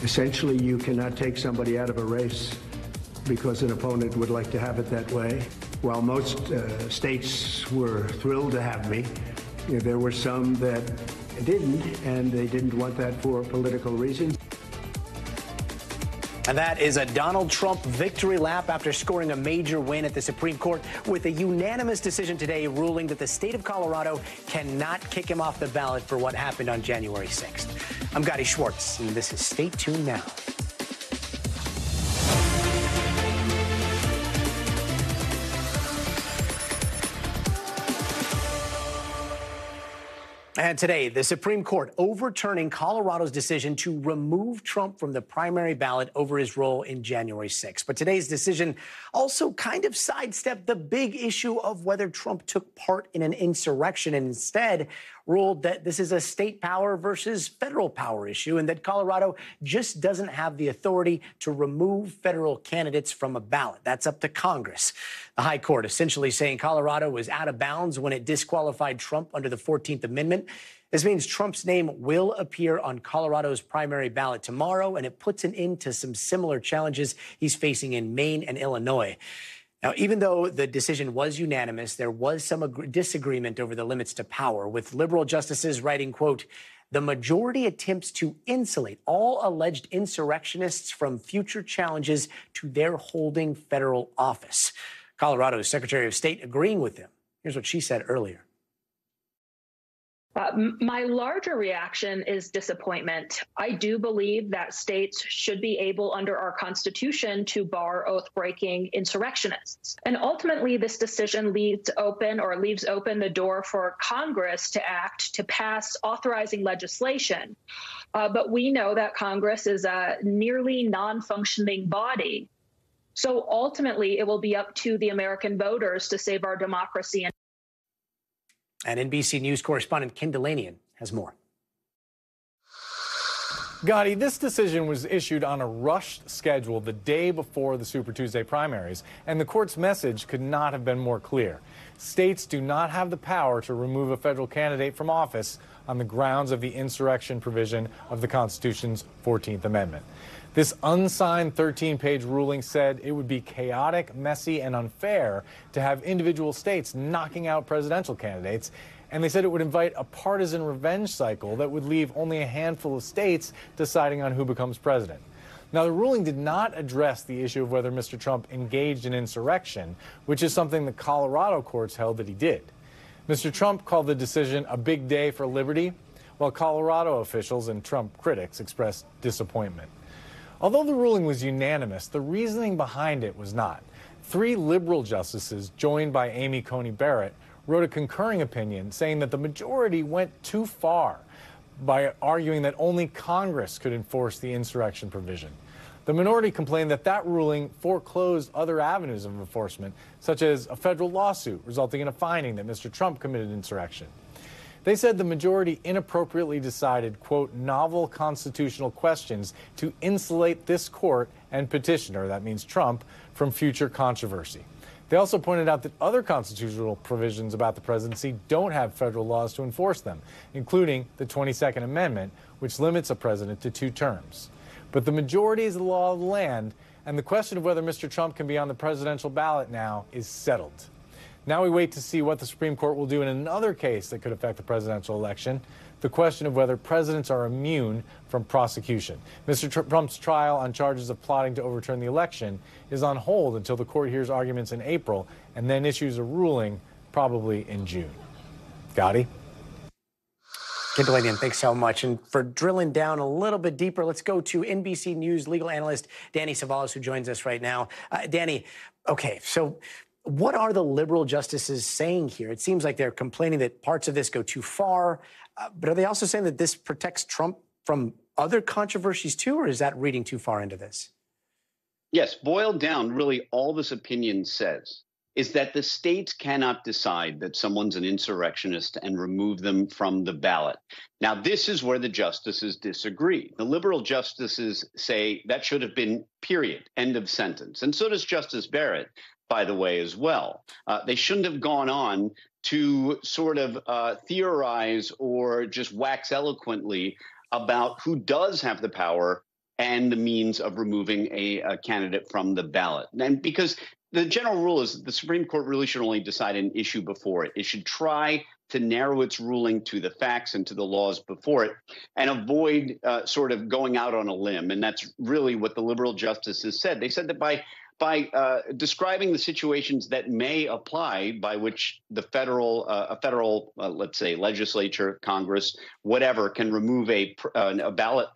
Essentially, you cannot take somebody out of a race because an opponent would like to have it that way. While most states were thrilled to have me, there were some that didn't, and they didn't want that for political reasons. And that is a Donald Trump victory lap after scoring a major win at the Supreme Court with a unanimous decision today ruling that the state of Colorado cannot kick him off the ballot for what happened on January 6th. I'm Gadi Schwartz, and this is Stay Tuned Now. And today, the Supreme Court overturning Colorado's decision to remove Trump from the primary ballot over his role in January 6th. But today's decision also kind of sidestepped the big issue of whether Trump took part in an insurrection and instead ruled that this is a state power versus federal power issue and that Colorado just doesn't have the authority to remove federal candidates from a ballot. That's up to Congress. The High Court essentially saying Colorado was out of bounds when it disqualified Trump under the 14th Amendment. This means Trump's name will appear on Colorado's primary ballot tomorrow, and it puts an end to some similar challenges he's facing in Maine and Illinois. Now, even though the decision was unanimous, there was some disagreement over the limits to power, with liberal justices writing, quote, "The majority attempts to insulate all alleged insurrectionists from future challenges to their holding federal office." Colorado's Secretary of State agreeing with them. Here's what she said earlier. My larger reaction is disappointment. I do believe that states should be able, under our Constitution, to bar oath-breaking insurrectionists. And ultimately, this decision leaves open the door for Congress to act to pass authorizing legislation. But we know that Congress is a nearly non-functioning body. So ultimately, it will be up to the American voters to save our democracy. And NBC News correspondent Ken Delanian has more. Gadi, this decision was issued on a rushed schedule the day before the Super Tuesday primaries, and the court's message could not have been more clear. States do not have the power to remove a federal candidate from office on the grounds of the insurrection provision of the Constitution's 14th Amendment. This unsigned 13-page ruling said it would be chaotic, messy, and unfair to have individual states knocking out presidential candidates. And they said it would invite a partisan revenge cycle that would leave only a handful of states deciding on who becomes president. Now, the ruling did not address the issue of whether Mr. Trump engaged in insurrection, which is something the Colorado courts held that he did. Mr. Trump called the decision a big day for liberty, while Colorado officials and Trump critics expressed disappointment. Although the ruling was unanimous, the reasoning behind it was not. 3 liberal justices, joined by Amy Coney Barrett, wrote a concurring opinion saying that the majority went too far by arguing that only Congress could enforce the insurrection provision. The minority complained that that ruling foreclosed other avenues of enforcement, such as a federal lawsuit resulting in a finding that Mr. Trump committed insurrection. They said the majority inappropriately decided, quote, novel constitutional questions to insulate this court and petitioner, that means Trump, from future controversy. They also pointed out that other constitutional provisions about the presidency don't have federal laws to enforce them, including the 22nd Amendment, which limits a president to 2 terms. But the majority is the law of the land, and the question of whether Mr. Trump can be on the presidential ballot now is settled. Now we wait to see what the Supreme Court will do in another case that could affect the presidential election, the question of whether presidents are immune from prosecution. Mr. Trump's trial on charges of plotting to overturn the election is on hold until the court hears arguments in April and then issues a ruling probably in June. Gadi? Ken Delanian, thanks so much. And for drilling down a little bit deeper, let's go to NBC News legal analyst Danny Savalas, who joins us right now. Danny, okay, so what are the liberal justices saying here? It seems like they're complaining that parts of this go too far, but are they also saying that this protects Trump from other controversies too, or is that reading too far into this? Yes, boiled down, really all this opinion says is that the states cannot decide that someone's an insurrectionist and remove them from the ballot. Now, this is where the justices disagree. The liberal justices say that should have been period, end of sentence. And so does Justice Barrett, by the way, as well. They shouldn't have gone on to sort of theorize or just wax eloquently about who does have the power and the means of removing a candidate from the ballot. And because the general rule is the Supreme Court really should only decide an issue before it. It should try to narrow its ruling to the facts and to the laws before it and avoid sort of going out on a limb. And that's really what the liberal justices said. They said that by describing the situations that may apply by which the federal, let's say, legislature, Congress, whatever, can remove a ballot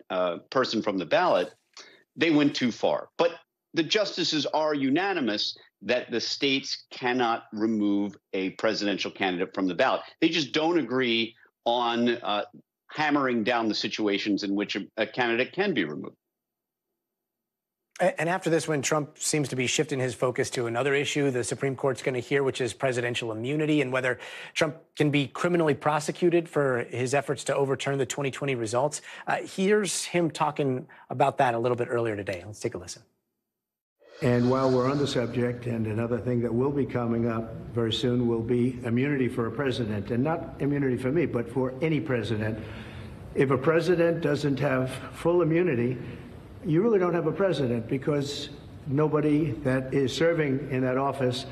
person from the ballot, they went too far. But the justices are unanimous that the states cannot remove a presidential candidate from the ballot. They just don't agree on hammering down the situations in which a candidate can be removed. And after this, when Trump seems to be shifting his focus to another issue the Supreme Court's going to hear, which is presidential immunity and whether Trump can be criminally prosecuted for his efforts to overturn the 2020 results. Here's him talking about that a little bit earlier today. Let's take a listen. And while we're on the subject, and another thing that will be coming up very soon will be immunity for a president, and not immunity for me, but for any president. If a president doesn't have full immunity, you really don't have a president, because nobody that is serving in that office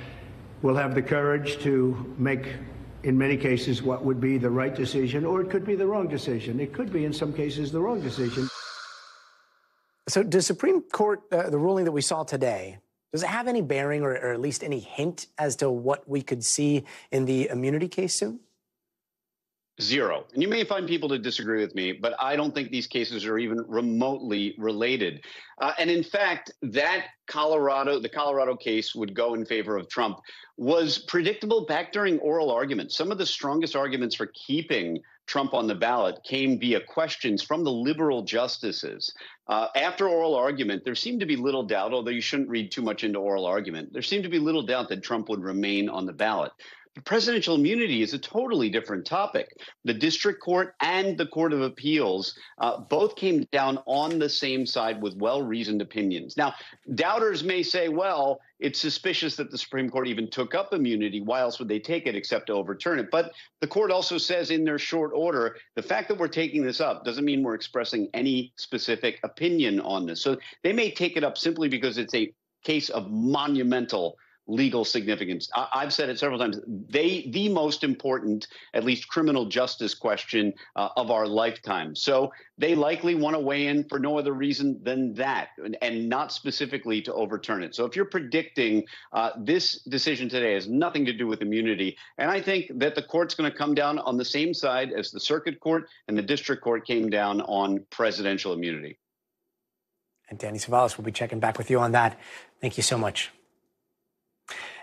will have the courage to make, in many cases, what would be the right decision, or it could be the wrong decision. It could be, in some cases, the wrong decision. So does Supreme Court, the ruling that we saw today, does it have any bearing or at least any hint as to what we could see in the immunity case soon? Zero. And you may find people to disagree with me, but I don't think these cases are even remotely related. And in fact, the Colorado case would go in favor of Trump was predictable back during oral arguments. Some of the strongest arguments for keeping Trump on the ballot came via questions from the liberal justices. After oral argument, there seemed to be little doubt, although you shouldn't read too much into oral argument, there seemed to be little doubt that Trump would remain on the ballot. Presidential immunity is a totally different topic. The district court and the Court of Appeals both came down on the same side with well-reasoned opinions. Now, doubters may say, well, it's suspicious that the Supreme Court even took up immunity. Why else would they take it except to overturn it? But the court also says in their short order, the fact that we're taking this up doesn't mean we're expressing any specific opinion on this. So they may take it up simply because it's a case of monumental legal significance. I've said it several times. The most important, at least criminal justice question of our lifetime. So they likely want to weigh in for no other reason than that, and not specifically to overturn it. So if you're predicting this decision today has nothing to do with immunity, and I think that the court's going to come down on the same side as the circuit court and the district court came down on presidential immunity. And Danny Savalas will be checking back with you on that. Thank you so much.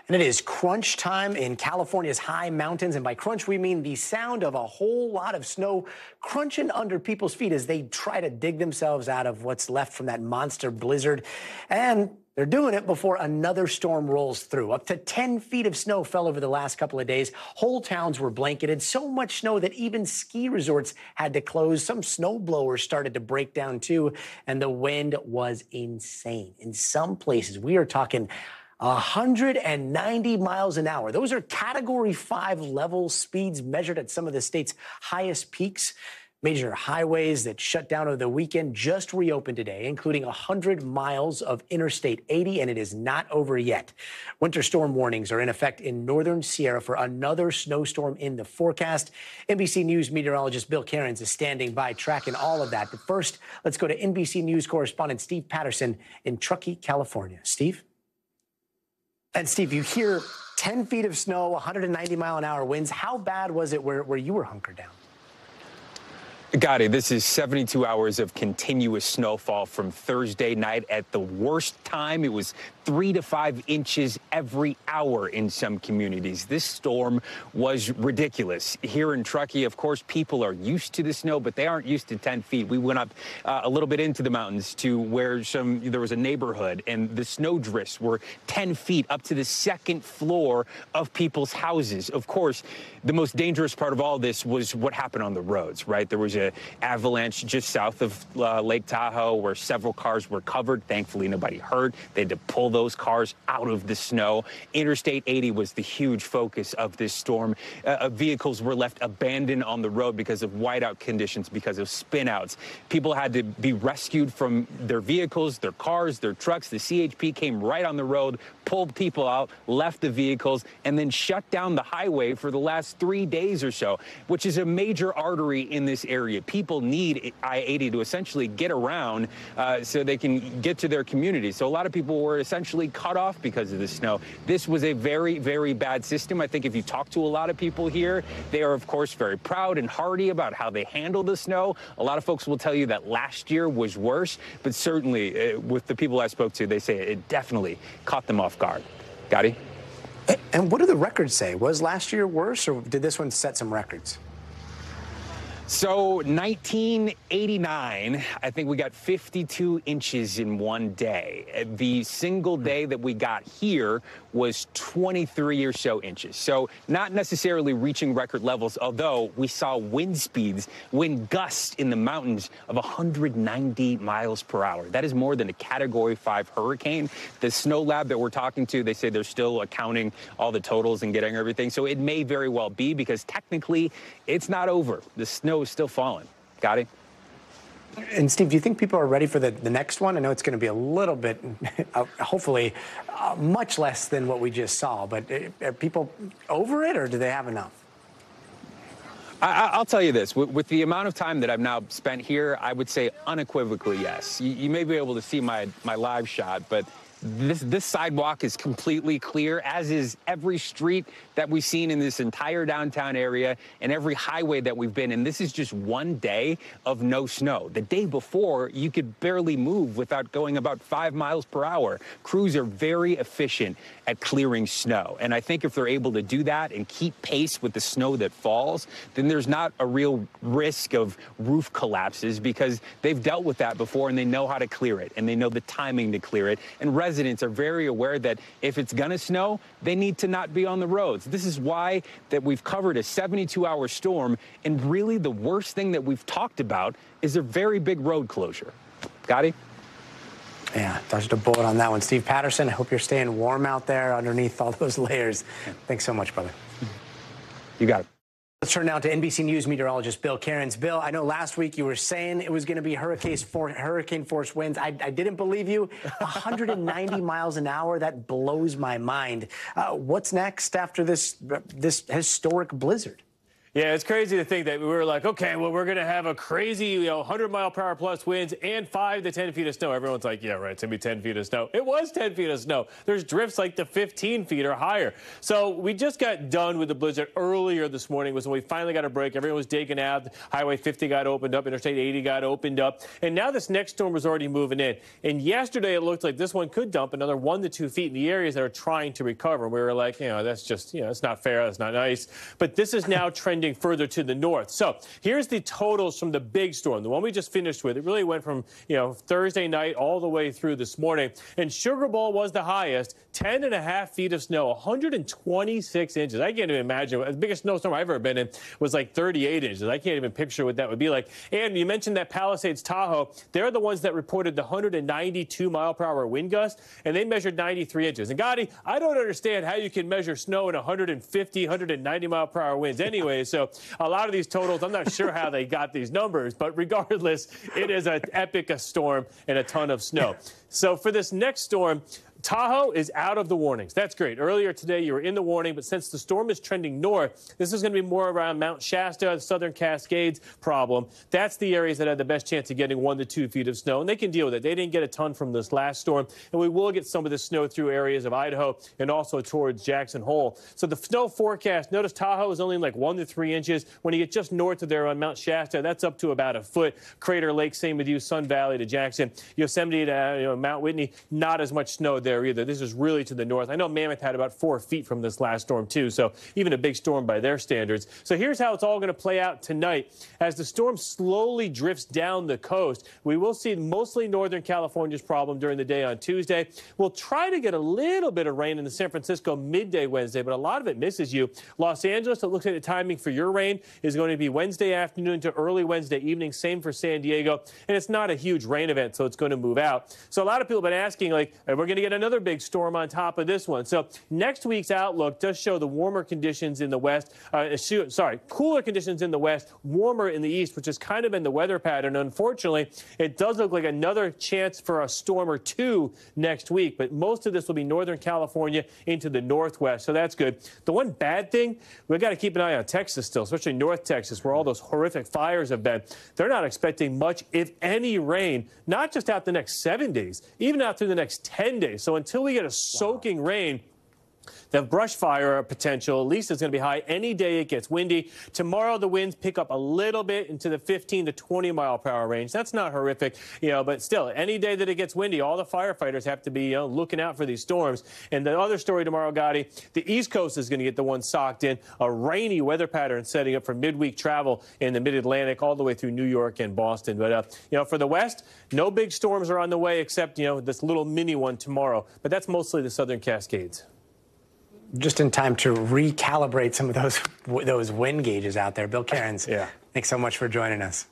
And it is crunch time in California's high mountains. And by crunch, we mean the sound of a whole lot of snow crunching under people's feet as they try to dig themselves out of what's left from that monster blizzard. And they're doing it before another storm rolls through. Up to 10 feet of snow fell over the last couple of days. Whole towns were blanketed. So much snow that even ski resorts had to close. Some snow blowers started to break down too. And the wind was insane. In some places, we are talking 190 miles an hour. Those are Category 5 level speeds measured at some of the state's highest peaks. Major highways that shut down over the weekend just reopened today, including 100 miles of Interstate 80, and it is not over yet. Winter storm warnings are in effect in northern Sierra for another snowstorm in the forecast. NBC News meteorologist Bill Cairns is standing by tracking all of that. But first, let's go to NBC News correspondent Steve Patterson in Truckee, California. Steve? And Steve, you hear 10 feet of snow, 190-mile-an-hour winds. How bad was it where you were hunkered down? Gadi, this is 72 hours of continuous snowfall from Thursday night. At the worst time, it was 3 to 5 inches every hour in some communities. This storm was ridiculous. Here in Truckee, of course, people are used to the snow, but they aren't used to 10 feet. We went up a little bit into the mountains to where there was a neighborhood, and the snow drifts were 10 feet up to the second floor of people's houses. Of course, the most dangerous part of all this was what happened on the roads, right? There was avalanche just south of Lake Tahoe where several cars were covered. Thankfully, nobody hurt. They had to pull those cars out of the snow. Interstate 80 was the huge focus of this storm. Vehicles were left abandoned on the road because of whiteout conditions, because of spinouts. People had to be rescued from their vehicles, their cars, their trucks. The CHP came right on the road, pulled people out, left the vehicles, and then shut down the highway for the last 3 days or so, which is a major artery in this area. People need I-80 to essentially get around so they can get to their community. So a lot of people were essentially cut off because of the snow. This was a very, very bad system. I think if you talk to a lot of people here, they are, of course, very proud and hearty about how they handled the snow. A lot of folks will tell you that last year was worse, but certainly with the people I spoke to, they say it definitely caught them off guard. Gadi? And what do the records say? Was last year worse, or did this one set some records? So 1989, I think we got 52 inches in one day. The single day that we got here was 23 or so inches. So not necessarily reaching record levels, although we saw wind speeds, wind gusts in the mountains of 190 miles per hour. That is more than a Category 5 hurricane. The snow lab that we're talking to, they say they're still accounting all the totals and getting everything. So it may very well be, because technically it's not over. The snow is still falling. Gadi? And Steve, do you think people are ready for the next one? I know it's going to be a little bit, hopefully, much less than what we just saw. But are people over it, or do they have enough? I'll tell you this. With the amount of time that I've now spent here, I would say unequivocally yes. You may be able to see my live shot, but this sidewalk is completely clear, as is every street that we've seen in this entire downtown area and every highway that we've been in. This is just one day of no snow. The day before, you could barely move without going about 5 miles per hour. Crews are very efficient at clearing snow. And I think if they're able to do that and keep pace with the snow that falls, then there's not a real risk of roof collapses, because they've dealt with that before and they know how to clear it and they know the timing to clear it. And residents are very aware that if it's going to snow, they need to not be on the roads. This is why that we've covered a 72-hour storm, and really the worst thing that we've talked about is a very big road closure. Gadi? Yeah, dodged a bullet on that one. Steve Patterson, I hope you're staying warm out there underneath all those layers. Thanks so much, brother. You got it. Let's turn now to NBC News meteorologist Bill Cairns. Bill, I know last week you were saying it was going to be hurricane force winds. I didn't believe you. 190 miles an hour, that blows my mind. What's next after this historic blizzard? Yeah, it's crazy to think that we were like, okay, well, we're going to have a crazy, 100-mile-per-hour plus winds and 5 to 10 feet of snow. Everyone's like, yeah, right, it's going to be 10 feet of snow. It was 10 feet of snow. There's drifts like to 15 feet or higher. So we just got done with the blizzard earlier this morning. Was when we finally got a break. Everyone was digging out. Highway 50 got opened up. Interstate 80 got opened up. And now this next storm was already moving in. And yesterday it looked like this one could dump another 1 to 2 feet in the areas that are trying to recover. We were like, that's just, it's not fair. That's not nice. But this is now trending further to the north. So here's the totals from the big storm, the one we just finished with. It really went from, Thursday night all the way through this morning. And Sugar Bowl was the highest, 10.5 feet of snow, 126 inches. I can't even imagine. The biggest snowstorm I've ever been in was like 38 inches. I can't even picture what that would be like. And you mentioned that Palisades, Tahoe, they're the ones that reported the 192-mile-per-hour wind gust, and they measured 93 inches. And Gadi, I don't understand how you can measure snow in 150, 190-mile-per-hour winds anyway. So a lot of these totals, I'm not sure how they got these numbers, but regardless, it is an epic storm and a ton of snow. So for this next storm, Tahoe is out of the warnings. That's great. Earlier today, you were in the warning, but since the storm is trending north, this is going to be more around Mount Shasta, the Southern Cascades problem. That's the areas that have the best chance of getting 1 to 2 feet of snow, and they can deal with it. They didn't get a ton from this last storm, and we will get some of this snow through areas of Idaho and also towards Jackson Hole. So the snow forecast, notice Tahoe is only like 1 to 3 inches. When you get just north of there on Mount Shasta, that's up to about a foot. Crater Lake, same with you, Sun Valley to Jackson. Yosemite to Mount Whitney, not as much snow there. there either. This is really to the north. I know Mammoth had about 4 feet from this last storm, too, so even a big storm by their standards. So here's how it's all going to play out tonight. As the storm slowly drifts down the coast, we will see mostly northern California's problem during the day on Tuesday. We'll try to get a little bit of rain in the San Francisco midday Wednesday, but a lot of it misses you. Los Angeles, it looks like the timing for your rain is going to be Wednesday afternoon to early Wednesday evening. Same for San Diego. And it's not a huge rain event, so it's going to move out. So a lot of people have been asking, like, we're going to get another big storm on top of this one. So next week's outlook does show the warmer conditions in the west, cooler conditions in the west, warmer in the east, which has kind of been the weather pattern. Unfortunately, it does look like another chance for a storm or two next week, but most of this will be Northern California into the northwest, so that's good. The one bad thing, we've got to keep an eye on Texas still, especially North Texas, where all those horrific fires have been. They're not expecting much, if any, rain, not just out the next 7 days, even out through the next 10 days. So until we get a soaking rain, the brush fire potential, at least, is going to be high any day it gets windy. Tomorrow, the winds pick up a little bit into the 15 to 20 mile per hour range. That's not horrific, but still, any day that it gets windy, all the firefighters have to be looking out for these storms. And the other story tomorrow, Gadi, the East Coast is going to get the one socked in. A rainy weather pattern setting up for midweek travel in the mid-Atlantic all the way through New York and Boston. But, for the West, no big storms are on the way except, this little mini one tomorrow. But that's mostly the Southern Cascades. Just in time to recalibrate some of those wind gauges out there. Bill Cairns, thanks so much for joining us.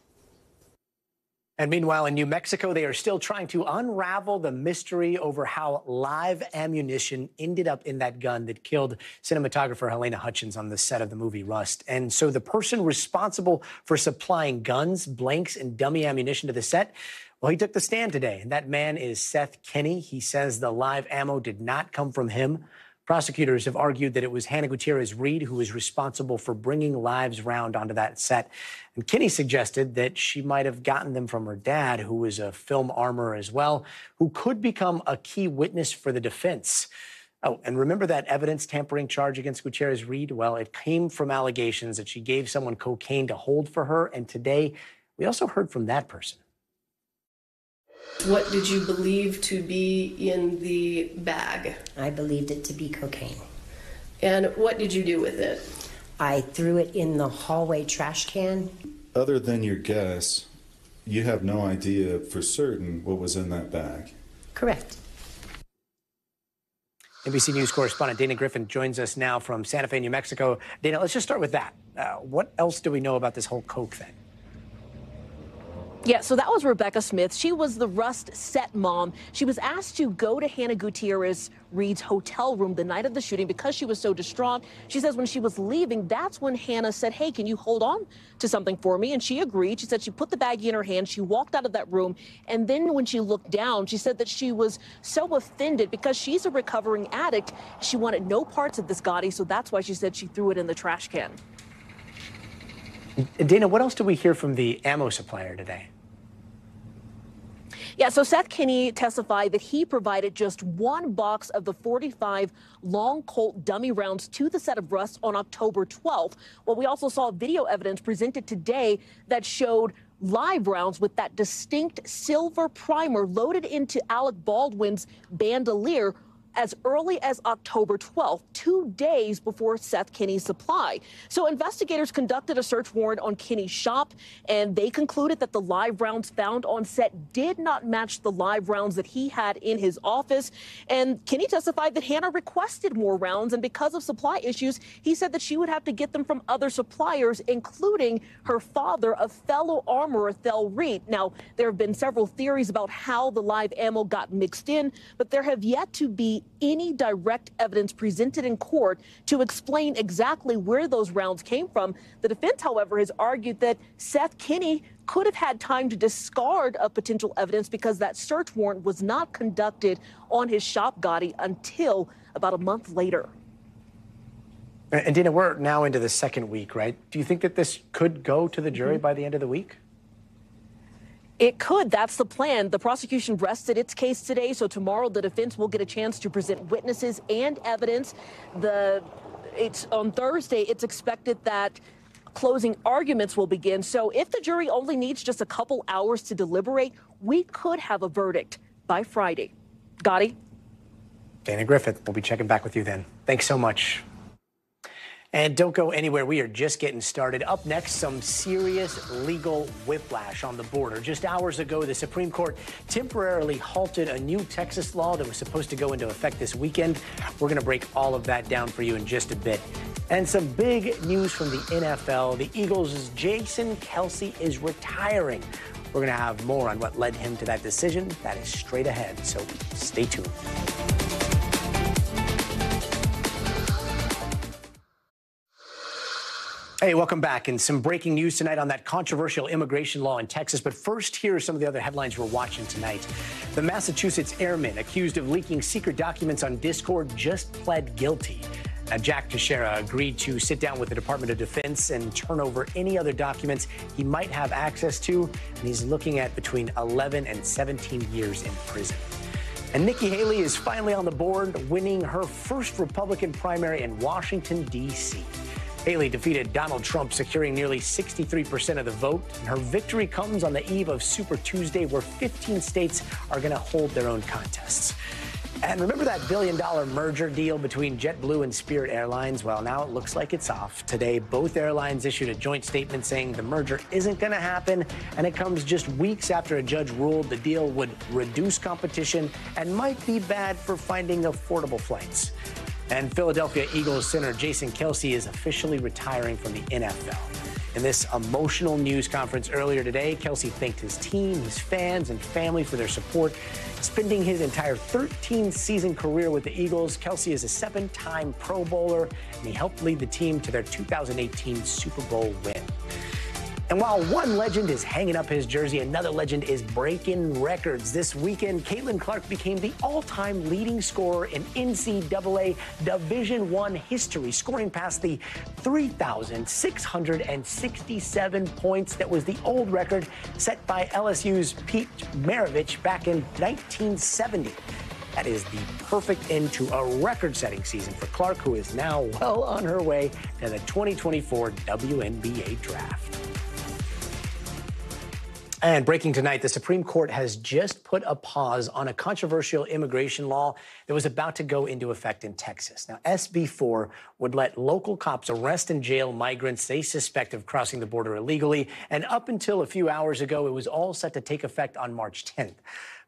And meanwhile, in New Mexico, they are still trying to unravel the mystery over how live ammunition ended up in that gun that killed cinematographer Helena Hutchins on the set of the movie Rust. And so the person responsible for supplying guns, blanks, and dummy ammunition to the set, well, he took the stand today. And that man is Seth Kinney. He says the live ammo did not come from him. Prosecutors have argued that it was Hannah Gutierrez-Reed who was responsible for bringing live rounds onto that set. And Kinney suggested that she might have gotten them from her dad, who was a film armorer as well, who could become a key witness for the defense. Oh, and remember that evidence tampering charge against Gutierrez-Reed? Well, it came from allegations that she gave someone cocaine to hold for her. And today, we also heard from that person. What did you believe to be in the bag? I believed it to be cocaine. And what did you do with it? I threw it in the hallway trash can. Other than your guess, you have no idea for certain what was in that bag? Correct. NBC News correspondent Dana Griffin joins us now from Santa Fe, New Mexico. Dana, let's just start with that. What else do we know about this whole coke thing? Yeah, so that was Rebecca Smith. She was the Rust set mom. She was asked to go to Hannah Gutierrez-Reed's hotel room the night of the shooting because she was so distraught. She says when she was leaving, that's when Hannah said, hey, can you hold on to something for me? And she agreed. She said she put the baggie in her hand. She walked out of that room. And then when she looked down, she said that she was so offended because she's a recovering addict. She wanted no parts of this Gadi, so that's why she said she threw it in the trash can. Dana, what else did we hear from the ammo supplier today? Yeah, so Seth Kinney testified that he provided just one box of the 45 long Colt dummy rounds to the set of Rust on October 12th. Well, we also saw video evidence presented today that showed live rounds with that distinct silver primer loaded into Alec Baldwin's bandolier as early as October 12th, 2 days before Seth Kinney's supply. So investigators conducted a search warrant on Kinney's shop, and they concluded that the live rounds found on set did not match the live rounds that he had in his office. And Kinney testified that Hannah requested more rounds, and because of supply issues, he said that she would have to get them from other suppliers, including her father, a fellow armorer, Thel Reed. Now, there have been several theories about how the live ammo got mixed in, but there have yet to be any direct evidence presented in court to explain exactly where those rounds came from. The defense, however, has argued that Seth Kinney could have had time to discard of potential evidence because that search warrant was not conducted on his shop, Gadi, until about a month later. And Dina, we're now into the second week, right? Do you think that this could go to the jury by the end of the week? It could. That's the plan. The prosecution rested its case today, so tomorrow the defense will get a chance to present witnesses and evidence. It's on Thursday. It's expected that closing arguments will begin. So if the jury only needs just a couple hours to deliberate, we could have a verdict by Friday. Gadi? Dana Griffith, we'll be checking back with you then. Thanks so much. And don't go anywhere. We are just getting started. Up next, some serious legal whiplash on the border. Just hours ago, the Supreme Court temporarily halted a new Texas law that was supposed to go into effect this weekend. We're going to break all of that down for you in just a bit. And some big news from the NFL. The Eagles' Jason Kelce is retiring. We're going to have more on what led him to that decision. That is straight ahead, so stay tuned. Hey, welcome back. And some breaking news tonight on that controversial immigration law in Texas. But first, here are some of the other headlines we're watching tonight. The Massachusetts airman accused of leaking secret documents on Discord just pled guilty. Jack Teixeira agreed to sit down with the Department of Defense and turn over any other documents he might have access to. And he's looking at between 11 and 17 years in prison. And Nikki Haley is finally on the board, winning her first Republican primary in Washington, D.C. Haley defeated Donald Trump, securing nearly 63% of the vote. And her victory comes on the eve of Super Tuesday, where 15 states are going to hold their own contests. And remember that billion-dollar merger deal between JetBlue and Spirit Airlines? Well, now it looks like it's off. Today, both airlines issued a joint statement saying the merger isn't going to happen, and it comes just weeks after a judge ruled the deal would reduce competition and might be bad for finding affordable flights. And Philadelphia Eagles center Jason Kelce is officially retiring from the NFL. In this emotional news conference earlier today, Kelce thanked his team, his fans, and family for their support. Spending his entire 13-season career with the Eagles, Kelce is a 7-time Pro Bowler, and he helped lead the team to their 2018 Super Bowl win. And while one legend is hanging up his jersey, another legend is breaking records. This weekend, Caitlin Clark became the all-time leading scorer in NCAA Division I history, scoring past the 3,667 points that was the old record set by LSU's Pete Maravich back in 1970. That is the perfect end to a record-setting season for Clark, who is now well on her way to the 2024 WNBA draft. And breaking tonight, the Supreme Court has just put a pause on a controversial immigration law that was about to go into effect in Texas. Now, SB 4 would let local cops arrest and jail migrants they suspect of crossing the border illegally. And up until a few hours ago, it was all set to take effect on March 10th.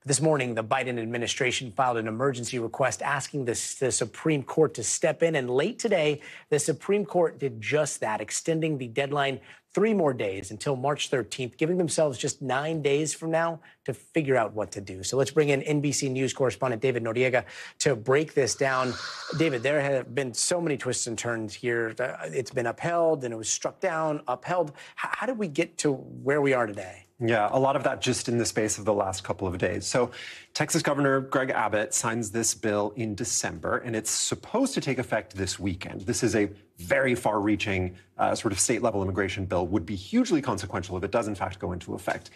This morning, the Biden administration filed an emergency request asking the Supreme Court to step in. And late today, the Supreme Court did just that, extending the deadline 3 more days until March 13th, giving themselves just 9 days from now to figure out what to do. So let's bring in NBC News correspondent David Noriega to break this down. David, there have been so many twists and turns here. It's been upheld, and it was struck down, upheld. How did we get to where we are today? Yeah, a lot of that just in the space of the last couple of days. So Texas Governor Greg Abbott signs this bill in December, and it's supposed to take effect this weekend. This is a very far-reaching sort of state-level immigration bill, would be hugely consequential if it does, in fact, go into effect.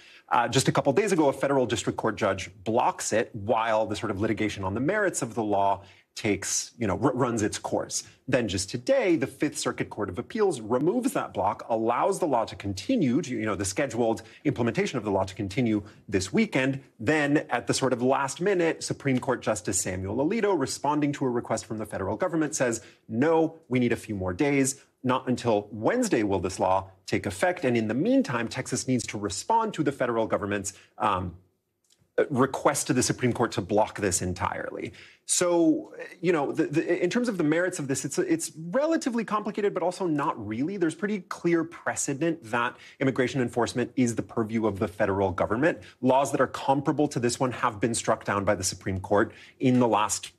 Just a couple days ago, a federal district court judge blocks it while the sort of litigation on the merits of the law runs its course. Then just today, the Fifth Circuit Court of Appeals removes that block, allows the law to continue, the scheduled implementation of the law to continue this weekend. Then at the sort of last minute, Supreme Court Justice Samuel Alito, responding to a request from the federal government, says, no, we need a few more days. Not until Wednesday will this law take effect. And in the meantime, Texas needs to respond to the federal government's request to the Supreme Court to block this entirely. So, in terms of the merits of this, it's relatively complicated, but also not really. There's pretty clear precedent that immigration enforcement is the purview of the federal government. Laws that are comparable to this one have been struck down by the Supreme Court in the last,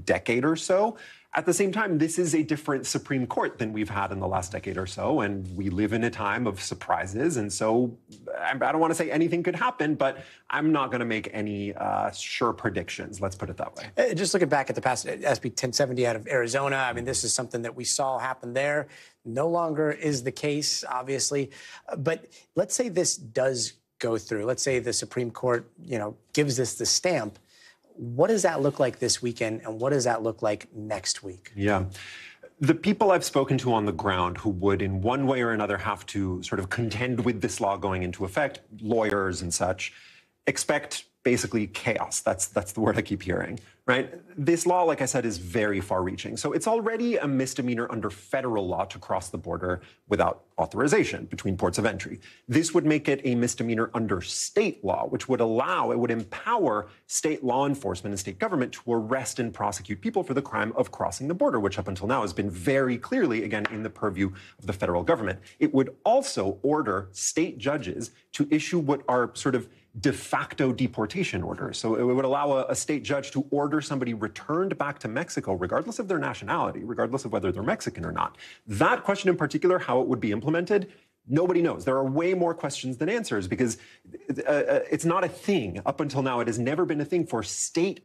decade or so. At the same time, this is a different Supreme Court than we've had in the last decade or so, and we live in a time of surprises. And so I don't want to say anything could happen, but I'm not going to make any sure predictions. Let's put it that way. Just looking back at the past, SB 1070 out of Arizona, I mean, this is something that we saw happen there. No longer is the case, obviously. But let's say this does go through. Let's say the Supreme Court, gives this the stamp. What does that look like this weekend, and what does that look like next week? Yeah. The people I've spoken to on the ground who would in one way or another have to sort of contend with this law going into effect, lawyers and such, expect basically chaos. That's the word I keep hearing, right? This law, like I said, is very far-reaching. So it's already a misdemeanor under federal law to cross the border without authorization between ports of entry. This would make it a misdemeanor under state law, which would empower state law enforcement and state government to arrest and prosecute people for the crime of crossing the border, which up until now has been very clearly, again, in the purview of the federal government. It would also order state judges to issue what are sort of de facto deportation orders. So it would allow a state judge to order somebody returned back to Mexico, regardless of their nationality, regardless of whether they're Mexican or not. That question in particular, how it would be implemented, nobody knows. There are way more questions than answers because it's not a thing. Up until now, it has never been a thing for state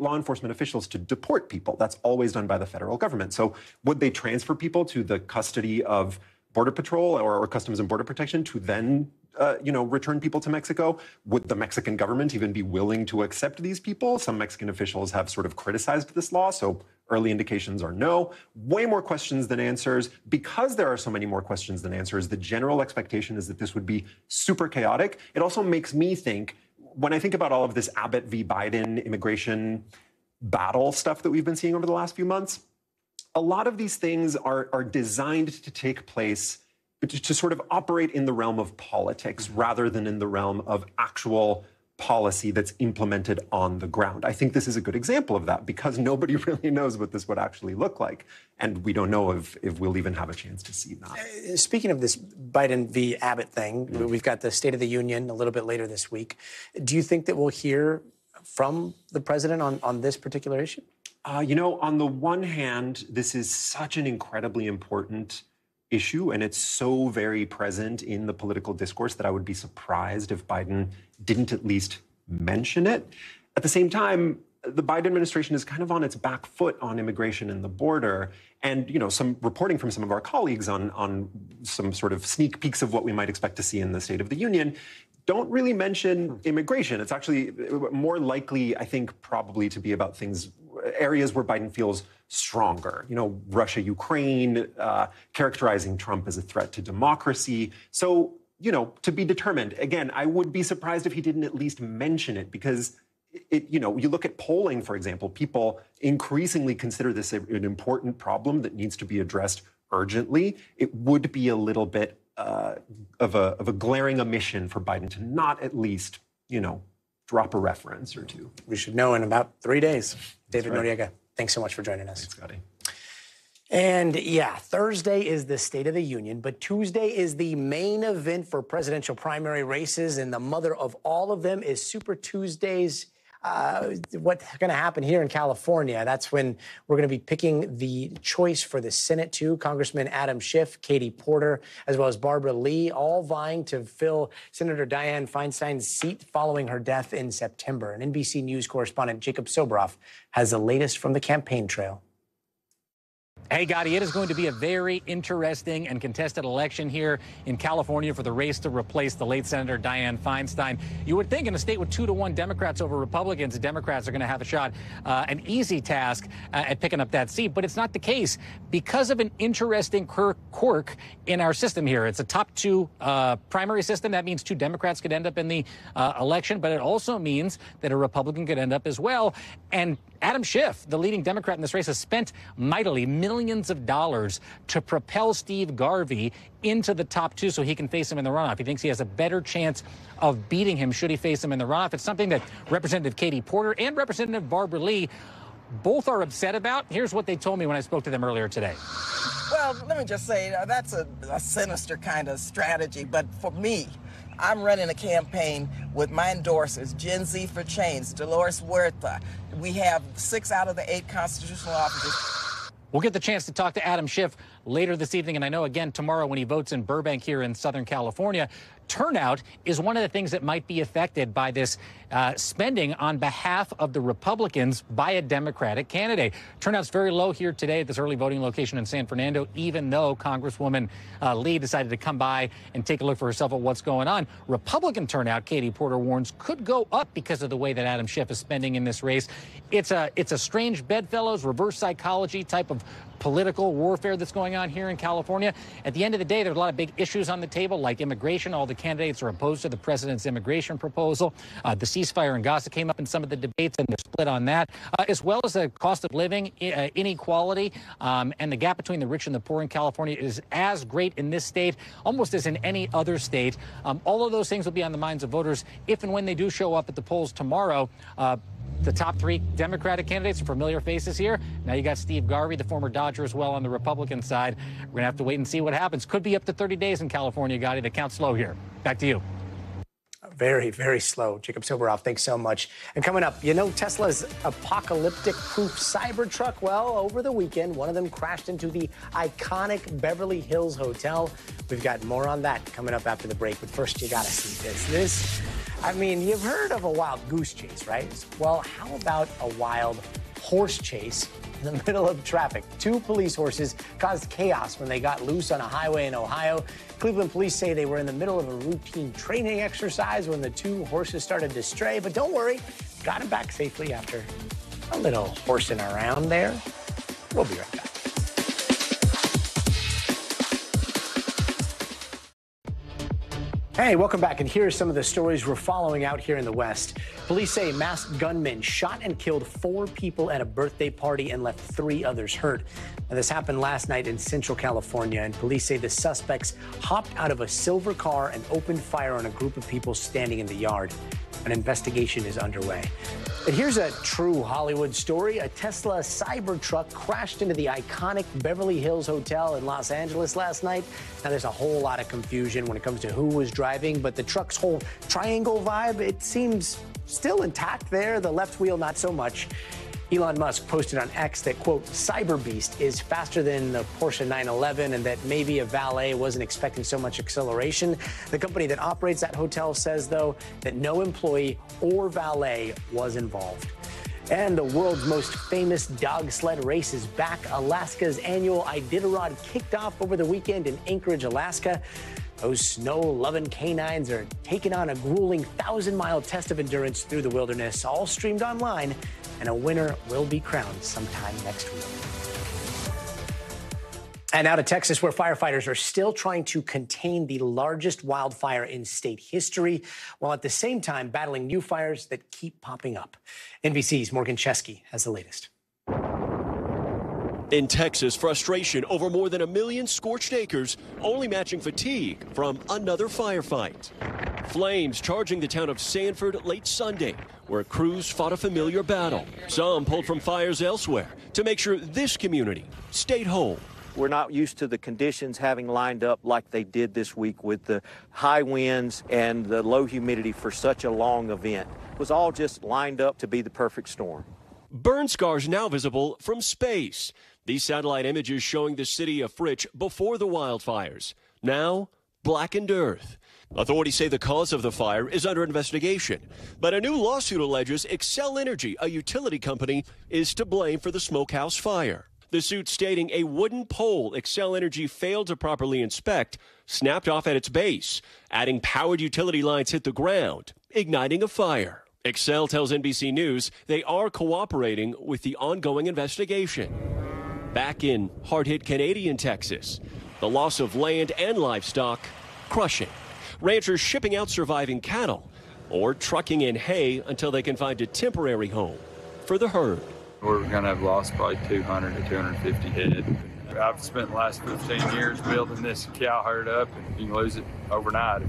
law enforcement officials to deport people. That's always done by the federal government. So would they transfer people to the custody of Border Patrol or Customs and Border Protection to then return people to Mexico? Would the Mexican government even be willing to accept these people? Some Mexican officials have sort of criticized this law, so early indications are no. Way more questions than answers. Because there are so many more questions than answers, the general expectation is that this would be super chaotic. It also makes me think, when I think about all of this Abbott v. Biden immigration battle stuff that we've been seeing over the last few months, a lot of these things are designed to take place to sort of operate in the realm of politics rather than in the realm of actual policy that's implemented on the ground. I think this is a good example of that because nobody really knows what this would actually look like. And we don't know if we'll even have a chance to see that. Speaking of this Biden v. Abbott thing, we've got the State of the Union a little bit later this week. Do you think that we'll hear from the president on this particular issue? On the one hand, this is such an incredibly important issue, and it's so very present in the political discourse that I would be surprised if Biden didn't at least mention it. At the same time, the Biden administration is kind of on its back foot on immigration and the border. And, some reporting from some of our colleagues on some sort of sneak peeks of what we might expect to see in the State of the Union don't really mention immigration. It's actually more likely, I think, probably to be about areas where Biden feels stronger. Russia, Ukraine, characterizing Trump as a threat to democracy. So, to be determined. Again, I would be surprised if he didn't at least mention it because you look at polling, for example, people increasingly consider this an important problem that needs to be addressed urgently. It would be a little bit of a glaring omission for Biden to not at least, drop a reference or two. We should know in about 3 days. David Noriega, thanks so much for joining us. Thanks, Gadi. And Thursday is the State of the Union, but Tuesday is the main event for presidential primary races, and the mother of all of them is Super Tuesdays. What's going to happen here in California? That's when we're going to be picking the choice for the Senate too. Congressman Adam Schiff, Katie Porter, as well as Barbara Lee, all vying to fill Senator Dianne Feinstein's seat following her death in September. And NBC News correspondent Jacob Sobroff has the latest from the campaign trail. Hey, Gadi, it is going to be a very interesting and contested election here in California for the race to replace the late Senator Dianne Feinstein. You would think in a state with 2-1 Democrats over Republicans, the Democrats are going to have a shot, an easy task at picking up that seat. But it's not the case because of an interesting quirk in our system here. It's a top two primary system. That means 2 Democrats could end up in the election, but it also means that a Republican could end up as well. And Adam Schiff, the leading Democrat in this race, has spent mightily millions of dollars to propel Steve Garvey into the top 2 so he can face him in the runoff. He thinks he has a better chance of beating him should he face him in the runoff. It's something that Representative Katie Porter and Representative Barbara Lee both are upset about. Here's what they told me when I spoke to them earlier today. Well, let me just say that's a sinister kind of strategy. But for me, I'm running a campaign with my endorsers, Gen Z for Change, Dolores Huerta. We have 6 out of the 8 constitutional officers. We'll get the chance to talk to Adam Schiff later this evening, and I know again tomorrow when he votes in Burbank here in Southern California. Turnout is one of the things that might be affected by this spending on behalf of the Republicans by a Democratic candidate. Turnout's very low here today at this early voting location in San Fernando, even though Congresswoman Lee decided to come by and take a look for herself at what's going on. Republican turnout, Katie Porter warns, could go up because of the way that Adam Schiff is spending in this race. It's a strange bedfellows, reverse psychology type of political warfare that's going on here in California. At the end of the day, there's a lot of big issues on the table, like immigration. All the candidates are opposed to the president's immigration proposal. The ceasefire in Gaza came up in some of the debates, and they're split on that, as well as the cost of living, inequality, and the gap between the rich and the poor in California is as great in this state, almost as in any other state. All of those things will be on the minds of voters if and when they do show up at the polls tomorrow. The top three Democratic candidates are familiar faces here. Now you got Steve Garvey, the former Dodger, as well on the Republican side. We're going to have to wait and see what happens. Could be up to 30 days in California, Gadi. The count's slow here. Back to you. Very, very slow. Jacob Soboroff, thanks so much. And coming up, you know Tesla's apocalyptic-proof Cybertruck? Well, over the weekend, one of them crashed into the iconic Beverly Hills Hotel. We've got more on that coming up after the break. But first, you got to see this. I mean, you've heard of a wild goose chase, right? Well, how about a wild horse chase in the middle of traffic? 2 police horses caused chaos when they got loose on a highway in Ohio. Cleveland police say they were in the middle of a routine training exercise when the 2 horses started to stray. But don't worry, got them back safely after a little horsing around there. We'll be right back. Hey, welcome back, and here's some of the stories we're following out here in the West. Police say masked gunmen shot and killed 4 people at a birthday party and left 3 others hurt. Now, this happened last night in Central California, and police say the suspects hopped out of a silver car and opened fire on a group of people standing in the yard. An investigation is underway. But here's a true Hollywood story. A Tesla Cybertruck crashed into the iconic Beverly Hills Hotel in Los Angeles last night. Now, there's a whole lot of confusion when it comes to who was driving, but the truck's whole triangle vibe, it seems still intact there. The left wheel, not so much. Elon Musk posted on X that, quote, Cyber Beast is faster than the Porsche 911 and that maybe a valet wasn't expecting so much acceleration. The company that operates that hotel says, though, that no employee or valet was involved. And the world's most famous dog sled race is back. Alaska's annual Iditarod kicked off over the weekend in Anchorage, Alaska. Those snow-loving canines are taking on a grueling 1,000-mile test of endurance through the wilderness, all streamed online, and a winner will be crowned sometime next week. And now to Texas, where firefighters are still trying to contain the largest wildfire in state history, while at the same time battling new fires that keep popping up. NBC's Morgan Chesky has the latest. In Texas, frustration over more than 1 million scorched acres, only matching fatigue from another firefight. Flames charging the town of Sanford late Sunday, where crews fought a familiar battle. Some pulled from fires elsewhere to make sure this community stayed whole. We're not used to the conditions having lined up like they did this week with the high winds and the low humidity for such a long event. It was all just lined up to be the perfect storm. Burn scars now visible from space. These satellite images showing the city of Fritch before the wildfires. Now, blackened earth. Authorities say the cause of the fire is under investigation, but a new lawsuit alleges Xcel Energy, a utility company, is to blame for the smokehouse fire. The suit stating a wooden pole Xcel Energy failed to properly inspect snapped off at its base, adding powered utility lines hit the ground, igniting a fire. Xcel tells NBC News they are cooperating with the ongoing investigation. Back in hard-hit Canadian Texas, the loss of land and livestock crushing. Ranchers shipping out surviving cattle or trucking in hay until they can find a temporary home for the herd. We're going to have lost probably 200 to 250 head. I've spent the last 15 years building this cow herd up, and you can lose it overnight.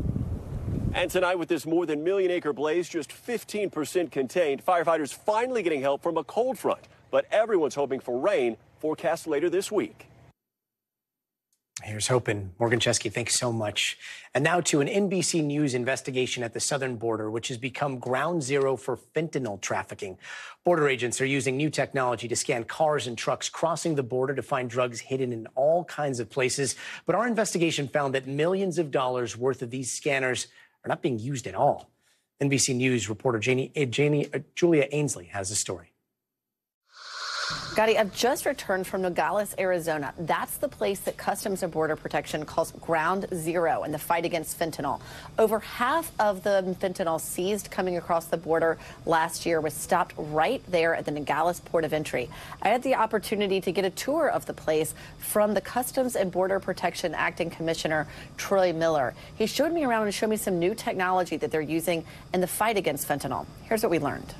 And tonight, with this more than million-acre blaze just 15% contained, firefighters finally getting help from a cold front. But everyone's hoping for rain, forecast later this week. Here's hoping. Morgan Chesky, thanks so much. And now to an NBC News investigation at the southern border, which has become ground zero for fentanyl trafficking. Border agents are using new technology to scan cars and trucks crossing the border to find drugs hidden in all kinds of places. But our investigation found that millions of dollars worth of these scanners are not being used at all. NBC News reporter Julia Ainsley has the story. Gadi, I've just returned from Nogales, Arizona. That's the place that Customs and Border Protection calls ground zero in the fight against fentanyl. Over half of the fentanyl seized coming across the border last year was stopped right there at the Nogales port of entry. I had the opportunity to get a tour of the place from the Customs and Border Protection Acting Commissioner, Troy Miller. He showed me around and showed me some new technology that they're using in the fight against fentanyl. Here's what we learned.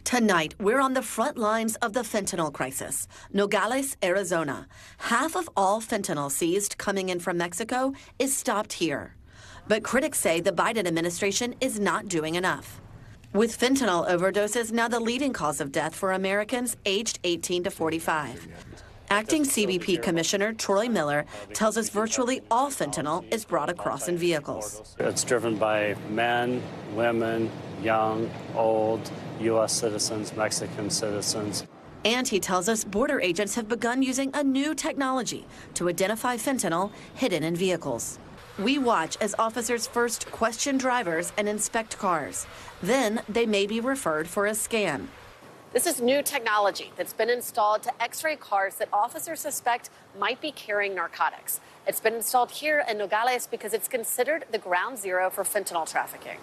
Tonight, we're on the front lines of the fentanyl crisis. Nogales, Arizona. Half of all fentanyl seized coming in from Mexico is stopped here. But critics say the Biden administration is not doing enough. With fentanyl overdoses now the leading cause of death for Americans aged 18 to 45. Acting CBP Commissioner Troy Miller tells us virtually all fentanyl is brought across in vehicles. It's driven by men, women, young, old, U.S. citizens, Mexican citizens. And he tells us border agents have begun using a new technology to identify fentanyl hidden in vehicles. We watch as officers first question drivers and inspect cars. Then they may be referred for a scan. This is new technology that's been installed to X-ray cars that officers suspect might be carrying narcotics. It's been installed here in Nogales because it's considered the ground zero for fentanyl trafficking.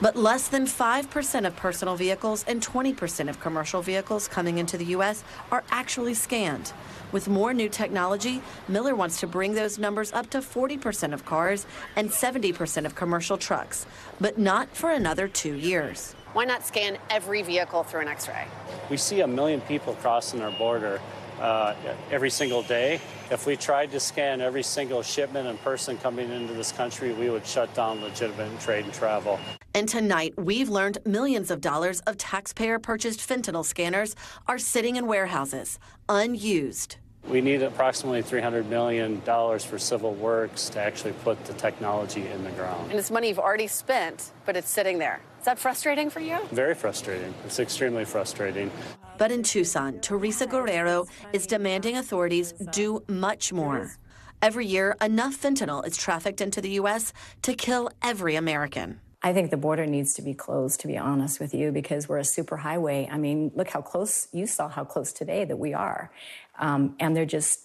But less than 5% of personal vehicles and 20% of commercial vehicles coming into the U.S. are actually scanned. With more new technology, Miller wants to bring those numbers up to 40% of cars and 70% of commercial trucks, but not for another 2 years. Why not scan every vehicle through an X-ray? We see 1 million people crossing our border every single day. If we tried to scan every single shipment and person coming into this country, we would shut down legitimate trade and travel. And tonight, we've learned millions of dollars of taxpayer-purchased fentanyl scanners are sitting in warehouses, unused. We need approximately $300 million for civil works to actually put the technology in the ground. And it's money you've already spent, but it's sitting there. Is that frustrating for you? Very frustrating. It's extremely frustrating. But in Tucson, Teresa Guerrero is demanding authorities do much more. Every year, enough fentanyl is trafficked into the U.S. to kill every American. I think the border needs to be closed, to be honest with you, because we're a superhighway. I mean, look how close, you saw how close today that we are. And they're just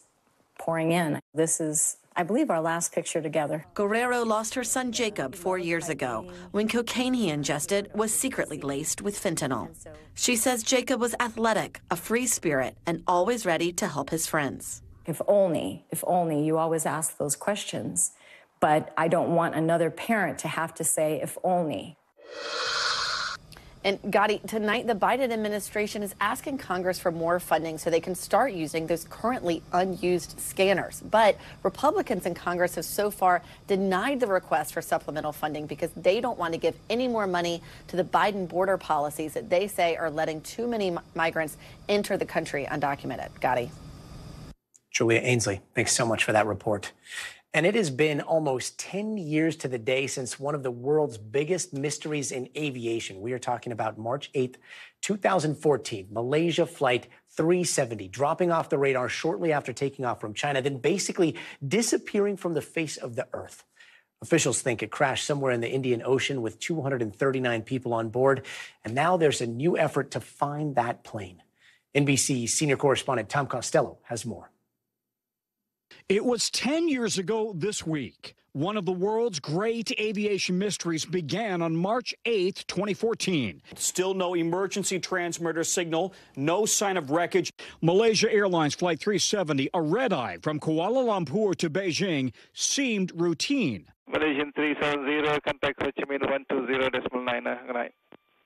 pouring in. This is, I believe, our last picture together. Guerrero lost her son Jacob 4 years ago when cocaine he ingested was secretly laced with fentanyl. She says Jacob was athletic, a free spirit, and always ready to help his friends. If only, you always ask those questions. But I don't want another parent to have to say, if only. And Gadi, tonight the Biden administration is asking Congress for more funding so they can start using those currently unused scanners. But Republicans in Congress have so far denied the request for supplemental funding because they don't want to give any more money to the Biden border policies that they say are letting too many migrants enter the country undocumented. Gadi. Julia Ainsley, thanks so much for that report. And it has been almost 10 years to the day since one of the world's biggest mysteries in aviation. We are talking about March 8th, 2014, Malaysia Flight 370, dropping off the radar shortly after taking off from China, then basically disappearing from the face of the earth. Officials think it crashed somewhere in the Indian Ocean with 239 people on board. And now there's a new effort to find that plane. NBC senior correspondent Tom Costello has more. It was 10 years ago this week. One of the world's great aviation mysteries began on March 8th, 2014. Still no emergency transmitter signal, no sign of wreckage. Malaysia Airlines Flight 370, a red-eye from Kuala Lumpur to Beijing, seemed routine. Malaysian 370, contact Ho Chi Minh 120.9. Good night.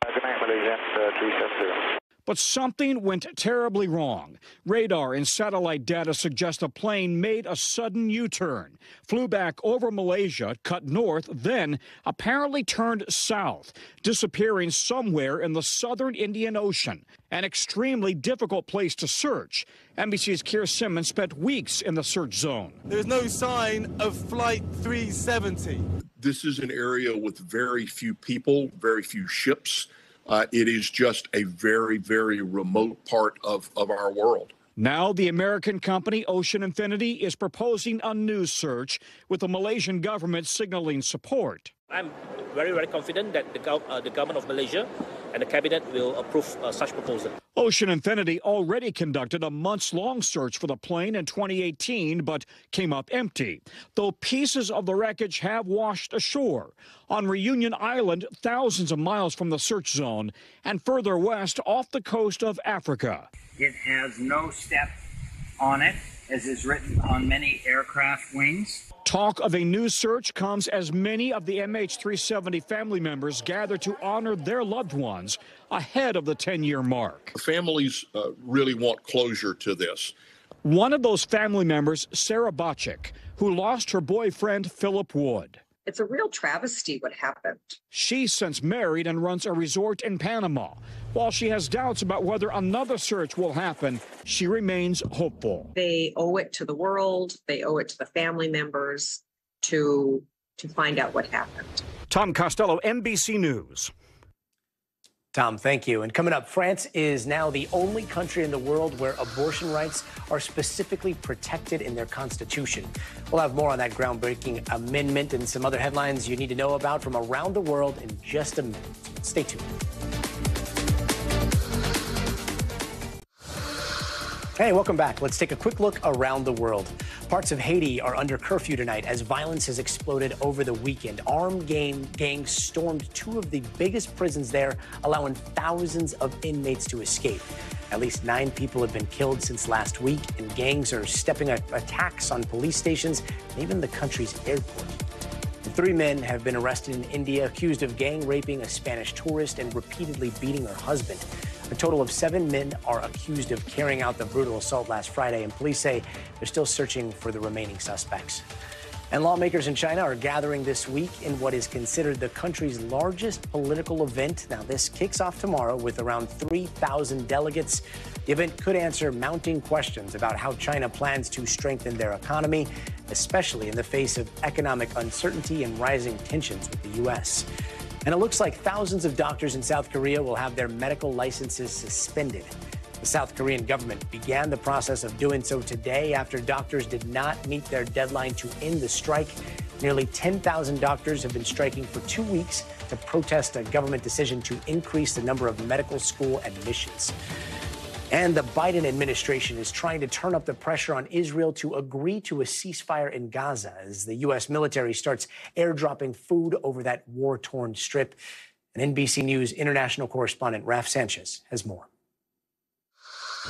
Good night, Malaysian 370. But something went terribly wrong. Radar and satellite data suggest a plane made a sudden U-turn, flew back over Malaysia, cut north, then apparently turned south, disappearing somewhere in the southern Indian Ocean, an extremely difficult place to search. NBC's Keir Simmons spent weeks in the search zone. There's no sign of Flight 370. This is an area with very few people, very few ships. It is just a very, very remote part of our world. Now the American company Ocean Infinity is proposing a new search, with the Malaysian government signaling support. I'm very, very confident that the government of Malaysia and the cabinet will approve such proposal. Ocean Infinity already conducted a months-long search for the plane in 2018, but came up empty, though pieces of the wreckage have washed ashore on Reunion Island, thousands of miles from the search zone, and further west off the coast of Africa. It has no step on it, as is written on many aircraft wings. Talk of a new search comes as many of the MH370 family members gather to honor their loved ones ahead of the 10-year mark. Families really want closure to this. One of those family members, Sarah Bachik, who lost her boyfriend, Philip Wood. It's a real travesty what happened. She's since married and runs a resort in Panama. While she has doubts about whether another search will happen, she remains hopeful. They owe it to the world, they owe it to the family members to find out what happened. Tom Costello, NBC News. Tom, thank you. And coming up, France is now the only country in the world where abortion rights are specifically protected in their constitution. We'll have more on that groundbreaking amendment and some other headlines you need to know about from around the world in just a minute. Stay tuned. Hey, welcome back. Let's take a quick look around the world. Parts of Haiti are under curfew tonight as violence has exploded over the weekend. Armed gangs stormed two of the biggest prisons there, allowing thousands of inmates to escape. At least 9 people have been killed since last week, and gangs are stepping up attacks on police stations and even the country's airport. 3 men have been arrested in India, accused of gang raping a Spanish tourist and repeatedly beating her husband. A total of 7 men are accused of carrying out the brutal assault last Friday, and police say they're still searching for the remaining suspects. And lawmakers in China are gathering this week in what is considered the country's largest political event. Now, this kicks off tomorrow with around 3,000 delegates. The event could answer mounting questions about how China plans to strengthen their economy, especially in the face of economic uncertainty and rising tensions with the U.S. And it looks like thousands of doctors in South Korea will have their medical licenses suspended. The South Korean government began the process of doing so today after doctors did not meet their deadline to end the strike. Nearly 10,000 doctors have been striking for 2 weeks to protest a government decision to increase the number of medical school admissions. And the Biden administration is trying to turn up the pressure on Israel to agree to a ceasefire in Gaza as the U.S. military starts airdropping food over that war-torn strip. And NBC News international correspondent Raf Sanchez has more.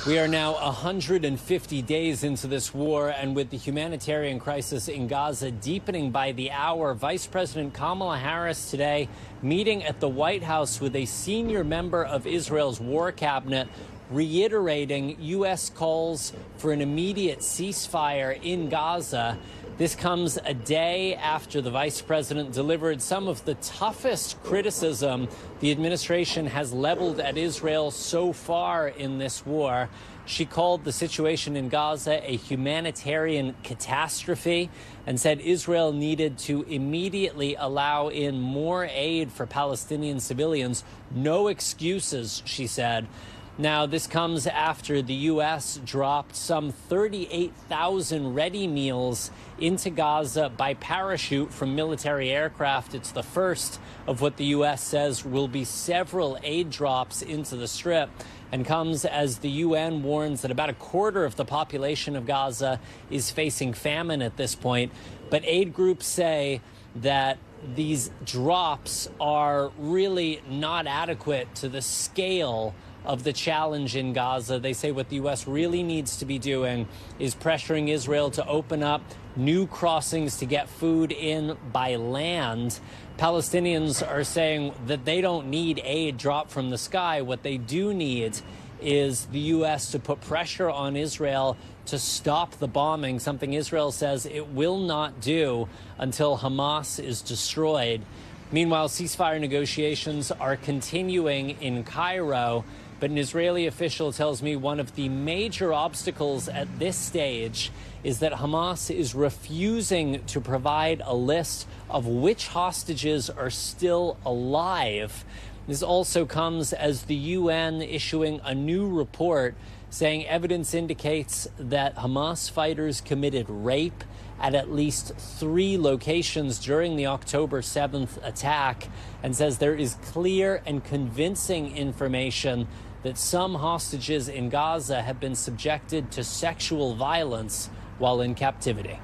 We are now 150 days into this war, and with the humanitarian crisis in Gaza deepening by the hour, Vice President Kamala Harris today meeting at the White House with a senior member of Israel's war cabinet, reiterating U.S. calls for an immediate ceasefire in Gaza. This comes a day after the vice president delivered some of the toughest criticism the administration has leveled at Israel so far in this war. She called the situation in Gaza a humanitarian catastrophe and said Israel needed to immediately allow in more aid for Palestinian civilians. No excuses, she said. Now, this comes after the U.S. dropped some 38,000 ready meals into Gaza by parachute from military aircraft. It's the first of what the U.S. says will be several aid drops into the Strip, and comes as the UN warns that about a quarter of the population of Gaza is facing famine at this point. But aid groups say that these drops are really not adequate to the scale of the challenge in Gaza. They say what the U.S. really needs to be doing is pressuring Israel to open up new crossings to get food in by land. Palestinians are saying that they don't need aid dropped from the sky. What they do need is the U.S. to put pressure on Israel to stop the bombing, something Israel says it will not do until Hamas is destroyed. Meanwhile, ceasefire negotiations are continuing in Cairo. But an Israeli official tells me one of the major obstacles at this stage is that Hamas is refusing to provide a list of which hostages are still alive. This also comes as the UN issuing a new report saying evidence indicates that Hamas fighters committed rape at least 3 locations during the October 7th attack, and says there is clear and convincing information that some hostages in Gaza have been subjected to sexual violence while in captivity.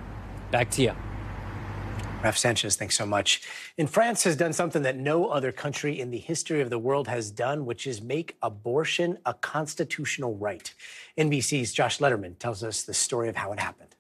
Back to you. Raf Sanchez, thanks so much. And France has done something that no other country in the history of the world has done, which is make abortion a constitutional right. NBC's Josh Letterman tells us the story of how it happened.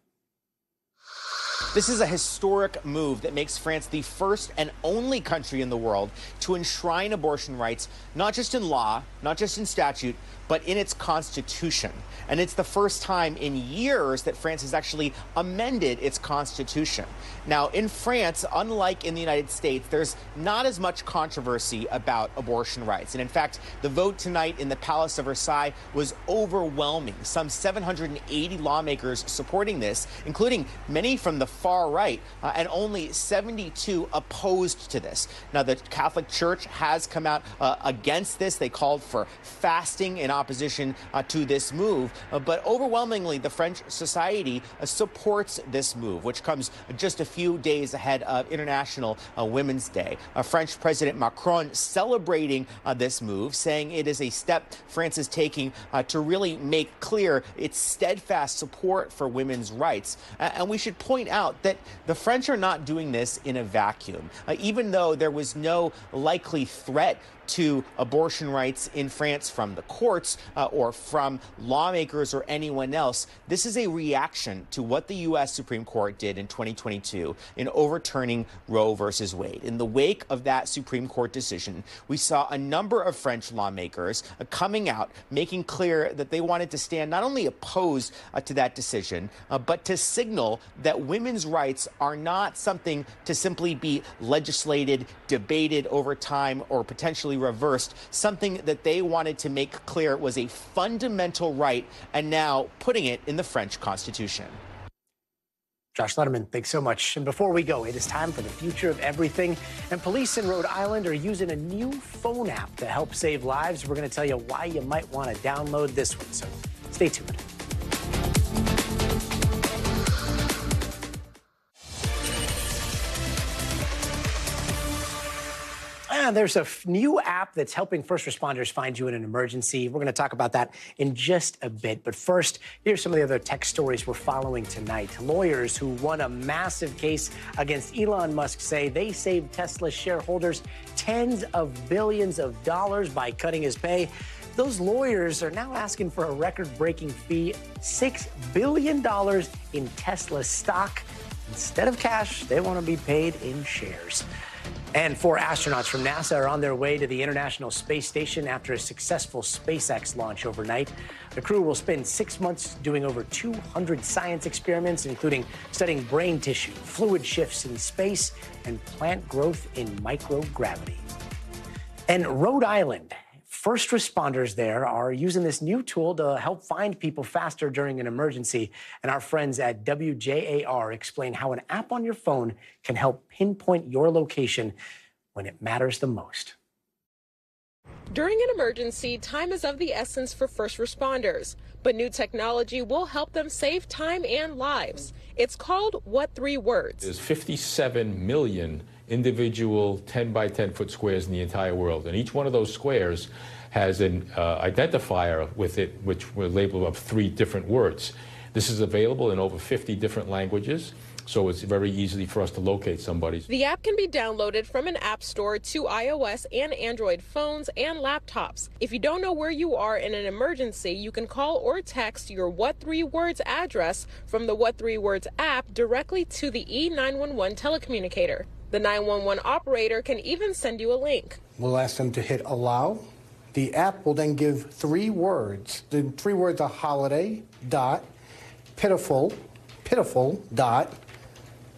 This is a historic move that makes France the first and only country in the world to enshrine abortion rights, not just in law, not just in statute, but in its constitution. And it's the first time in years that France has actually amended its constitution. Now, in France, unlike in the United States, there's not as much controversy about abortion rights. And in fact, the vote tonight in the Palace of Versailles was overwhelming. Some 780 lawmakers supporting this, including many from the far right, and only 72 opposed to this. Now, the Catholic Church has come out against this. They called for fasting in opposition to this move. But overwhelmingly, the French society supports this move, which comes just a few days ahead of International Women's Day. French President Macron celebrating this move, saying it is a step France is taking to really make clear its steadfast support for women's rights. And we should point out that the French are not doing this in a vacuum. Even though there was no likely threat to abortion rights in France from the courts or from lawmakers or anyone else, this is a reaction to what the U.S. Supreme Court did in 2022 in overturning Roe versus Wade. In the wake of that Supreme Court decision, we saw a number of French lawmakers coming out, making clear that they wanted to stand not only opposed to that decision, but to signal that women's rights are not something to simply be legislated, debated over time, or potentially reversed, something that they wanted to make clear was a fundamental right, and now putting it in the French Constitution. Josh Letterman, thanks so much. And before we go, it is time for the future of everything. And police in Rhode Island are using a new phone app to help save lives. We're going to tell you why you might want to download this one, so stay tuned. There's a new app that's helping first responders find you in an emergency. We're going to talk about that in just a bit. But first, here's some of the other tech stories we're following tonight. Lawyers who won a massive case against Elon Musk say they saved Tesla shareholders tens of billions of dollars by cutting his pay. Those lawyers are now asking for a record-breaking fee, $6 billion in Tesla stock. Instead of cash, they want to be paid in shares. And 4 astronauts from NASA are on their way to the International Space Station after a successful SpaceX launch overnight. The crew will spend 6 months doing over 200 science experiments, including studying brain tissue, fluid shifts in space, and plant growth in microgravity. And Rhode Island, first responders there are using this new tool to help find people faster during an emergency. And our friends at WJAR explain how an app on your phone can help pinpoint your location when it matters the most. During an emergency, time is of the essence for first responders, but new technology will help them save time and lives. It's called What 3 Words? There's 57 million individual 10 by 10 foot squares in the entire world, and each one of those squares has an identifier with it, which will label up 3 different words. This is available in over 50 different languages, so it's very easy for us to locate somebody. The app can be downloaded from an app store to iOS and Android phones and laptops. If you don't know where you are in an emergency, you can call or text your What 3 Words address from the What 3 Words app directly to the E911 telecommunicator. The 911 operator can even send you a link. We'll ask them to hit allow. The app will then give 3 words. The 3 words are holiday, dot, pitiful, dot,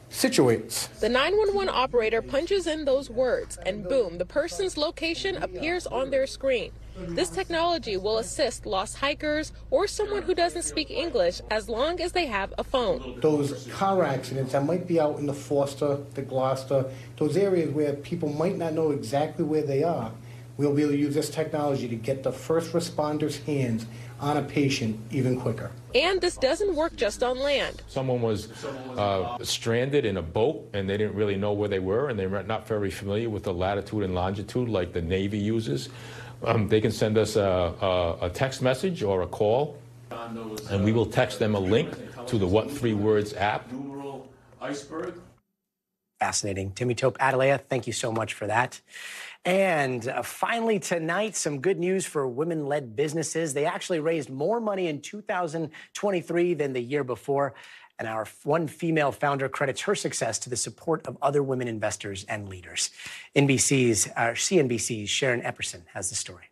situates. The 911 operator punches in those words, and boom, the person's location appears on their screen. This technology will assist lost hikers or someone who doesn't speak English as long as they have a phone. Those car accidents that might be out in the Forster, the Gloucester, those areas where people might not know exactly where they are, We'll be able to use this technology to get the first responders' hands on a patient even quicker. And this doesn't work just on land. Someone was stranded in a boat and they didn't really know where they were, and they were not very familiar with the latitude and longitude like the Navy uses. They can send us a text message or a call, and we will text them a link to the What 3 Words app. Iceberg. Fascinating. Timmy Tope Adelea, thank you so much for that. And finally tonight, some good news for women-led businesses. They actually raised more money in 2023 than the year before. And our one female founder credits her success to the support of other women investors and leaders. CNBC's Sharon Epperson has the story.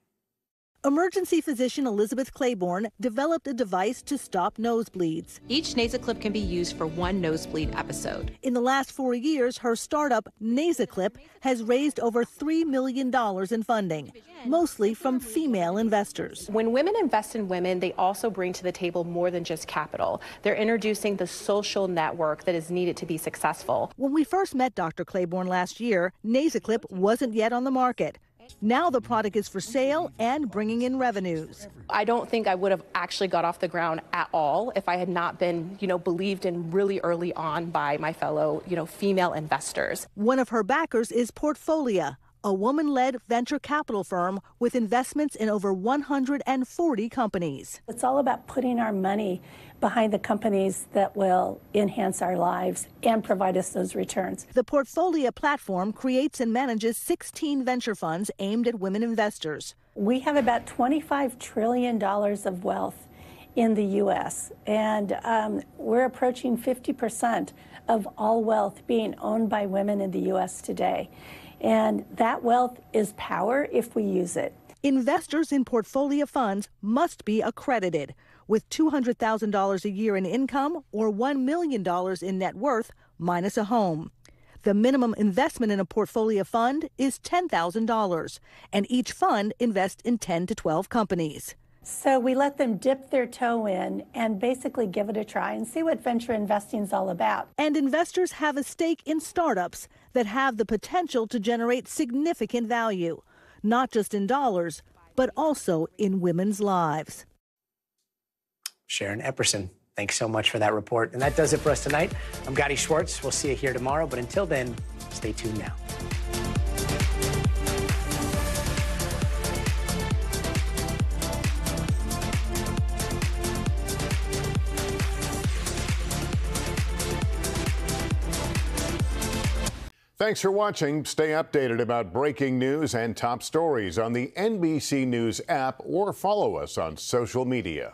Emergency physician Elizabeth Claiborne developed a device to stop nosebleeds. Each NasoClip can be used for one nosebleed episode. In the last 4 years, her startup, NasoClip, has raised over $3 million in funding, mostly from female investors. When women invest in women, they also bring to the table more than just capital. They're introducing the social network that is needed to be successful. When we first met Dr. Claiborne last year, NasoClip wasn't yet on the market. Now the product is for sale and bringing in revenues. I don't think I would have actually got off the ground at all if I had not been, believed in really early on by my fellow, female investors. One of her backers is Portfolia, a woman-led venture capital firm with investments in over 140 companies. It's all about putting our money behind the companies that will enhance our lives and provide us those returns. The Portfolia platform creates and manages 16 venture funds aimed at women investors. We have about $25 trillion of wealth in the U.S., and we're approaching 50% of all wealth being owned by women in the U.S. today. And that wealth is power if we use it. Investors in Portfolia funds must be accredited with $200,000 a year in income or $1 million in net worth minus a home. The minimum investment in a Portfolia fund is $10,000, and each fund invests in 10 to 12 companies. So we let them dip their toe in and basically give it a try and see what venture investing is all about. And investors have a stake in startups that have the potential to generate significant value, not just in dollars, but also in women's lives. Sharon Epperson, thanks so much for that report. And that does it for us tonight. I'm Gadi Schwartz. We'll see you here tomorrow. But until then, stay tuned now. Thanks for watching. Stay updated about breaking news and top stories on the NBC News app or follow us on social media.